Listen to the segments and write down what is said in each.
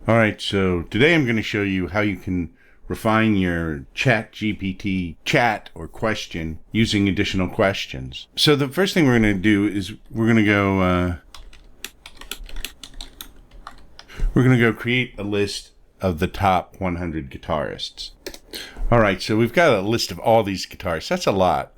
All right, so today I'm going to show you how you can refine your ChatGPT chat or question using additional questions. So the first thing we're going to do is we're going to go create a list of the top 100 guitarists. All right, so we've got a list of all these guitarists. That's a lot.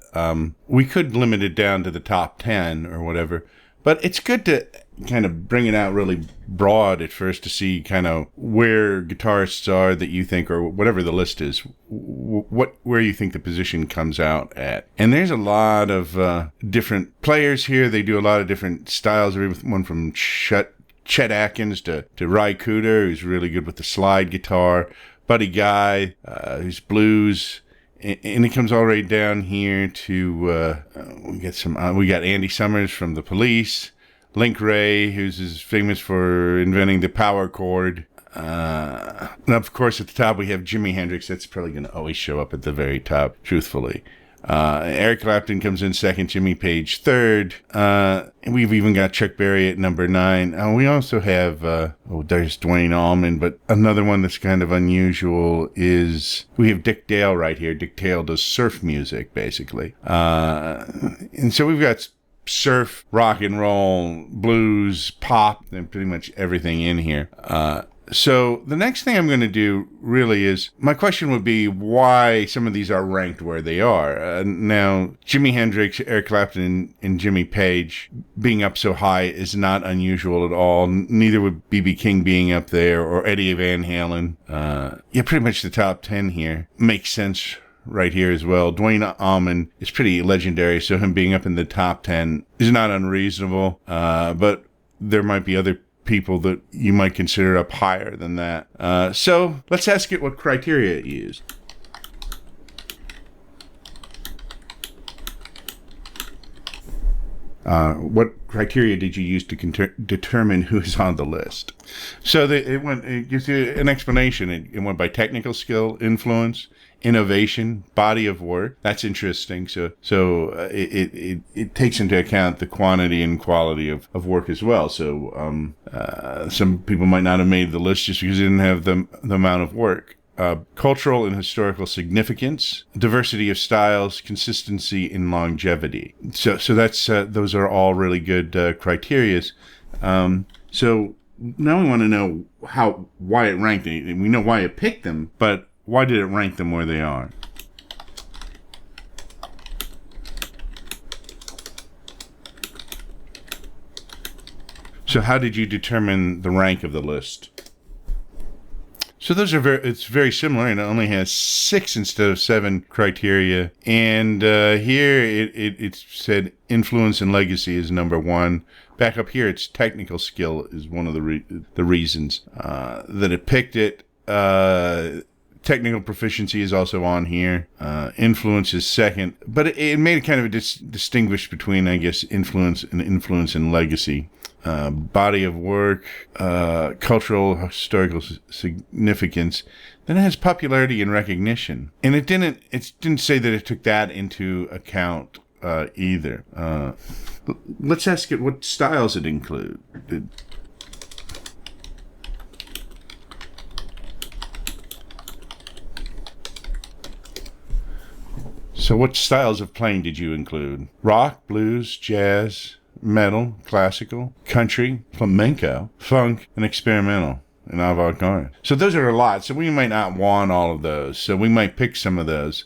We could limit it down to the top 10 or whatever, but it's good to kind of bring it out really broad at first to see kind of where guitarists are that you think, or whatever the list is, where you think the position comes out at. And there's a lot of different players here. They do a lot of different styles. Everyone from Chet Atkins to Ry Cooder, who's really good with the slide guitar. Buddy Guy, who's blues. And it comes all right down here to we got Andy Summers from the Police, Link Wray, who's famous for inventing the power chord. And of course, at the top we have Jimi Hendrix. That's probably going to always show up at the very top, truthfully. Eric Clapton comes in second, Jimmy Page third. And we've even got Chuck Berry at number 9. We also have, there's Duane Allman, but another one that's kind of unusual is we have Dick Dale right here. Dick Dale does surf music, basically. And so we've got surf, rock and roll, blues, pop, and pretty much everything in here. So the next thing I'm going to do really is, my question would be why some of these are ranked where they are. Now, Jimi Hendrix, Eric Clapton, and Jimmy Page being up so high is not unusual at all. Neither would B.B. King being up there or Eddie Van Halen. Pretty much the top 10 here makes sense right here as well. Duane Allman is pretty legendary, so him being up in the top 10 is not unreasonable. But there might be other people that you might consider up higher than that. So let's ask it what criteria it used. What criteria did you use to determine who's on the list? So it gives you an explanation. It went by technical skill, influence, innovation, body of work. That's interesting. So it takes into account the quantity and quality of work as well. So some people might not have made the list just because they didn't have the amount of work. Cultural and historical significance, diversity of styles, consistency, and longevity. So that's those are all really good criteria. So now we want to know why it ranked it. We know why it picked them, but why did it rank them where they are? So how did you determine the rank of the list? So it's very similar, and it only has 6 instead of 7 criteria. And here it said influence and legacy is number 1. Back up here, it's technical skill is one of the reasons that it picked it. Technical proficiency is also on here. Influence is second, but it made it kind of a distinguish between, I guess, influence and legacy. Body of work, cultural, historical significance. Then it has popularity and recognition, and it didn't say that it took that into account either. Let's ask it what styles it included. So what styles of playing did you include? Rock, blues, jazz, metal, classical, country, flamenco, funk, and experimental, and avant-garde. So those are a lot. So we might not want all of those. So we might pick some of those.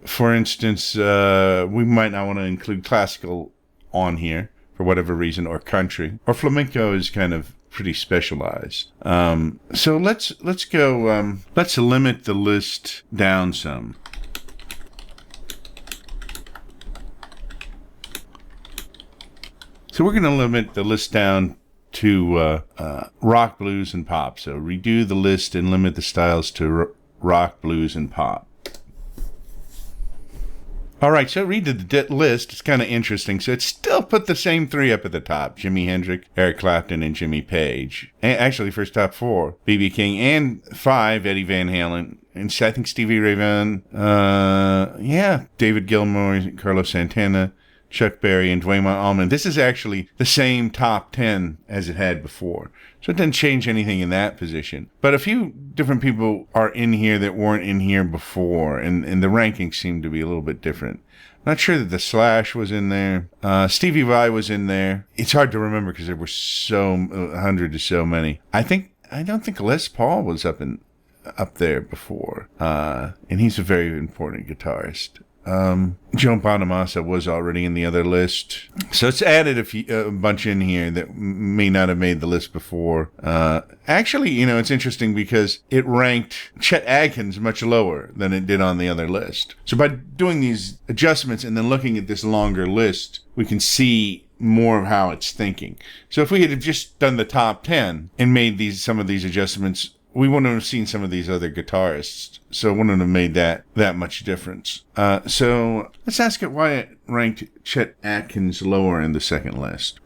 For instance, we might not want to include classical on here for whatever reason, or country, or flamenco is kind of pretty specialized. So let's go. Let's limit the list down some. So we're going to limit the list down to rock, blues, and pop. So redo the list and limit the styles to rock, blues, and pop. All right, so read the list. It's kind of interesting. So it still put the same 3 up at the top: Jimi Hendrix, Eric Clapton, and Jimmy Page. And actually, first top 4, B.B. King, and 5, Eddie Van Halen. And I think Stevie Ray Vaughan, David Gilmour, Carlos Santana, Chuck Berry, and Dwayne Allman. This is actually the same top 10 as it had before. So it didn't change anything in that position. But a few different people are in here that weren't in here before, and the rankings seem to be a little bit different. Not sure that the Slash was in there. Stevie Vai was in there. It's hard to remember because there were so 100 to so many. I don't think Les Paul was up there before, and he's a very important guitarist. Joe Bonamassa was already in the other list, so it's added a bunch in here that may not have made the list before. Actually, it's interesting because it ranked Chet Atkins much lower than it did on the other list. So by doing these adjustments and then looking at this longer list, we can see more of how it's thinking. So if we had just done the top 10 and made some of these adjustments, we wouldn't have seen some of these other guitarists, so it wouldn't have made that much difference. So let's ask it why it ranked Chet Atkins lower in the second list.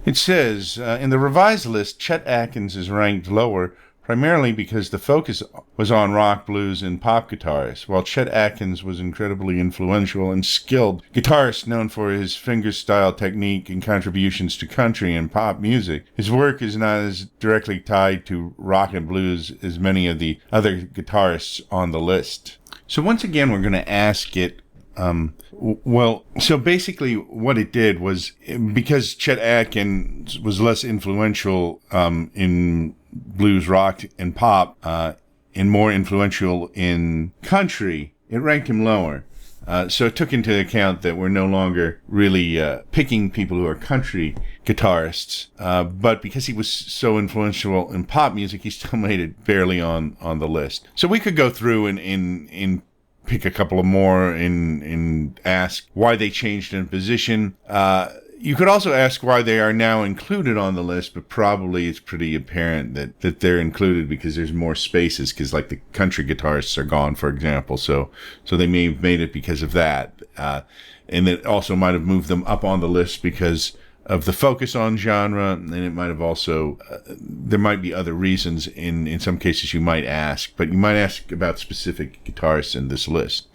It says, in the revised list, Chet Atkins is ranked lower primarily because the focus was on rock, blues, and pop guitarists, while Chet Atkins was incredibly influential and skilled guitarist known for his fingerstyle technique and contributions to country and pop music. His work is not as directly tied to rock and blues as many of the other guitarists on the list. So once again, we're going to ask it, so basically what it did was, because Chet Atkins was less influential in blues, rock, and pop, and more influential in country, it ranked him lower. So it took into account that we're no longer really picking people who are country guitarists, but because he was so influential in pop music, he still made it barely on the list. So we could go through and pick a couple of more and ask why they changed in position. You could also ask why they are now included on the list, but probably it's pretty apparent that they're included because there's more spaces, because like the country guitarists are gone, for example. So they may have made it because of that. And it also might have moved them up on the list because of the focus on genre, and it might have also, there might be other reasons in some cases you might ask, but you might ask about specific guitarists in this list.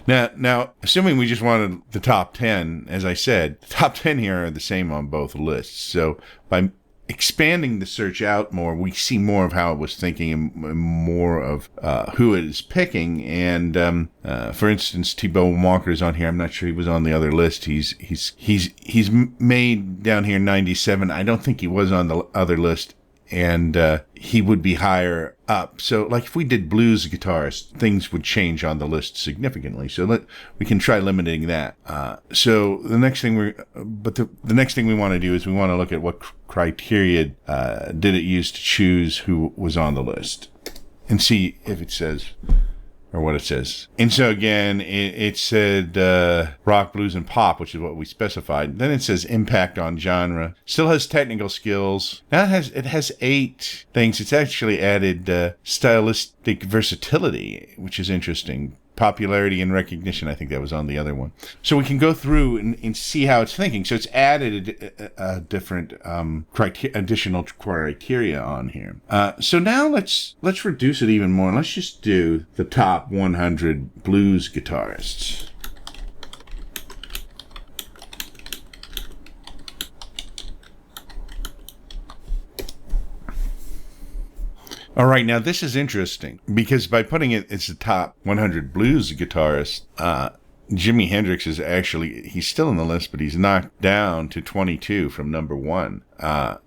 Now, assuming we just wanted the top 10, as I said, the top 10 here are the same on both lists. So by expanding the search out more, we see more of how it was thinking and more of who it is picking. And for instance, T-Bone Walker is on here. I'm not sure he was on the other list. He's made down here 97. I don't think he was on the other list, and he would be higher up. So like if we did blues guitarists, things would change on the list significantly. So we can try limiting that. So the next thing the next thing we want to do is we want to look at what criteria did it use to choose who was on the list and see if it says, or what it says. And so again, it said rock, blues, and pop, which is what we specified. Then it says impact on genre. Still has technical skills. Now it has 8 things. It's actually added stylistic versatility, which is interesting. Popularity and recognition, I think that was on the other one. So we can go through and see how it's thinking. So it's added a different additional criteria on here. So now let's reduce it even more. Let's just do the top 100 blues guitarists. All right, now this is interesting because by putting it as the top 100 blues guitarists, Jimi Hendrix is actually, he's still in the list, but he's knocked down to 22 from number 1,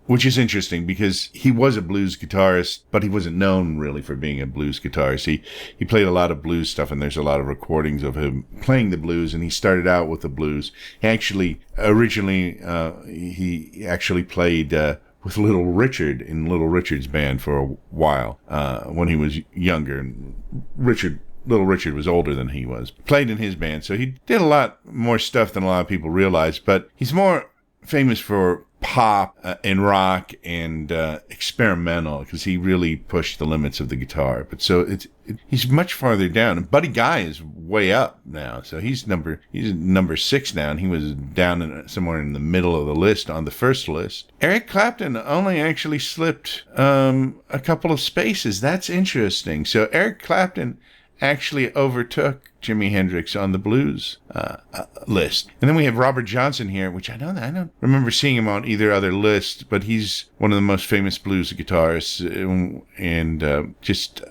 which is interesting because he was a blues guitarist, but he wasn't known really for being a blues guitarist. He played a lot of blues stuff, and there's a lot of recordings of him playing the blues, and he started out with the blues. He actually, originally, he actually played with Little Richard in Little Richard's band for a while when he was younger. Little Richard was older than he was. Played in his band, so he did a lot more stuff than a lot of people realize. But he's more famous for pop and rock and experimental, because he really pushed the limits of the guitar. But so he's much farther down. And Buddy Guy is way up now, so he's number 6 now, and he was down somewhere in the middle of the list on the first list. Eric Clapton only actually slipped a couple of spaces. That's interesting. So Eric Clapton actually overtook Jimi Hendrix on the blues list. And then we have Robert Johnson here, which I don't remember seeing him on either other list, but he's one of the most famous blues guitarists, and just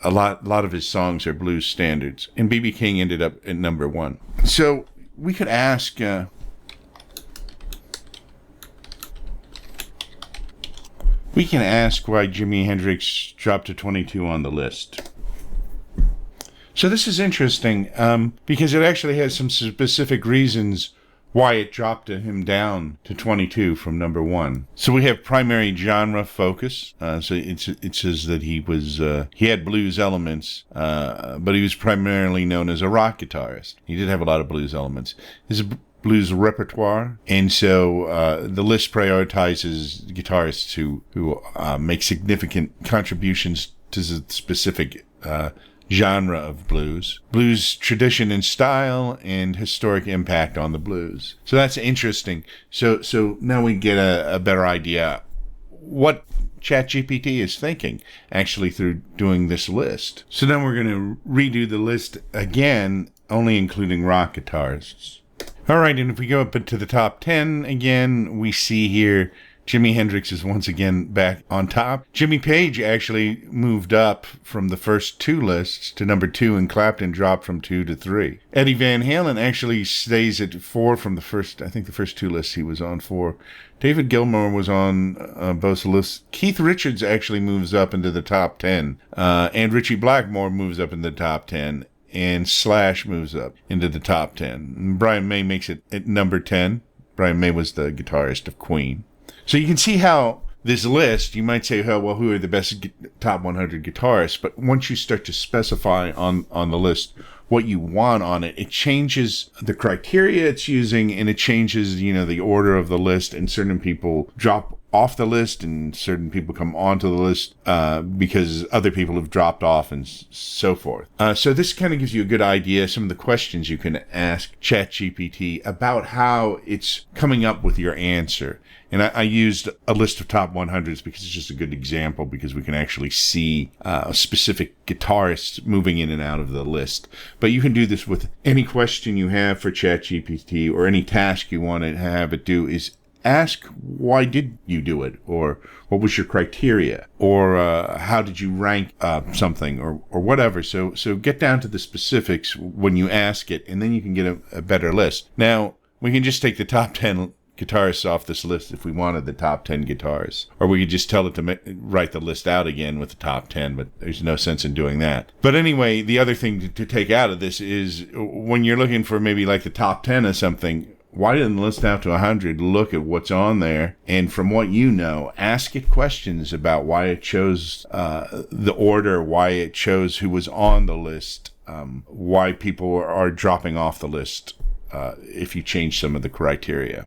a lot of his songs are blues standards. And B.B. King ended up at number 1. So we could ask... we can ask why Jimi Hendrix dropped to 22 on the list. So this is interesting because it actually has some specific reasons why it dropped him down to 22 from number 1. So we have primary genre focus. So it says that he had blues elements, but he was primarily known as a rock guitarist. He did have a lot of blues elements. His blues repertoire, and so the list prioritizes guitarists who make significant contributions to the specific genre of blues tradition and style, and historic impact on the blues. So that's interesting. So now we get a better idea what ChatGPT is thinking actually through doing this list. So then we're going to redo the list again, only including rock guitarists. All right, and if we go up into the top 10 again, we see here Jimi Hendrix is once again back on top. Jimmy Page actually moved up from the first 2 lists to number 2, and Clapton dropped from 2 to 3. Eddie Van Halen actually stays at 4 from the first 2 lists he was on 4. David Gilmour was on both lists. Keith Richards actually moves up into the top 10, and Ritchie Blackmore moves up in the top 10, and Slash moves up into the top 10. And Brian May makes it at number 10. Brian May was the guitarist of Queen. So you can see how this list, you might say, oh, well, who are the best top 100 guitarists? But once you start to specify on the list what you want on it, it changes the criteria it's using, and it changes, the order of the list, and certain people drop off the list and certain people come onto the list because other people have dropped off and so forth. So this kind of gives you a good idea, some of the questions you can ask ChatGPT about how it's coming up with your answer. And I used a list of top 100s because it's just a good example, because we can actually see specific guitarists moving in and out of the list. But you can do this with any question you have for ChatGPT, or any task you want to have it do is ask, why did you do it? Or what was your criteria? Or how did you rank something, or whatever. So get down to the specifics when you ask it, and then you can get a better list. Now, we can just take the top 10 guitarists off this list if we wanted the top 10 guitars, or we could just tell it to write the list out again with the top 10, but there's no sense in doing that. But anyway, the other thing to take out of this is when you're looking for maybe like the top 10 of something, why didn't the list out to 100? Look at what's on there, and from what you know, ask it questions about why it chose the order, why it chose who was on the list, why people are dropping off the list if you change some of the criteria.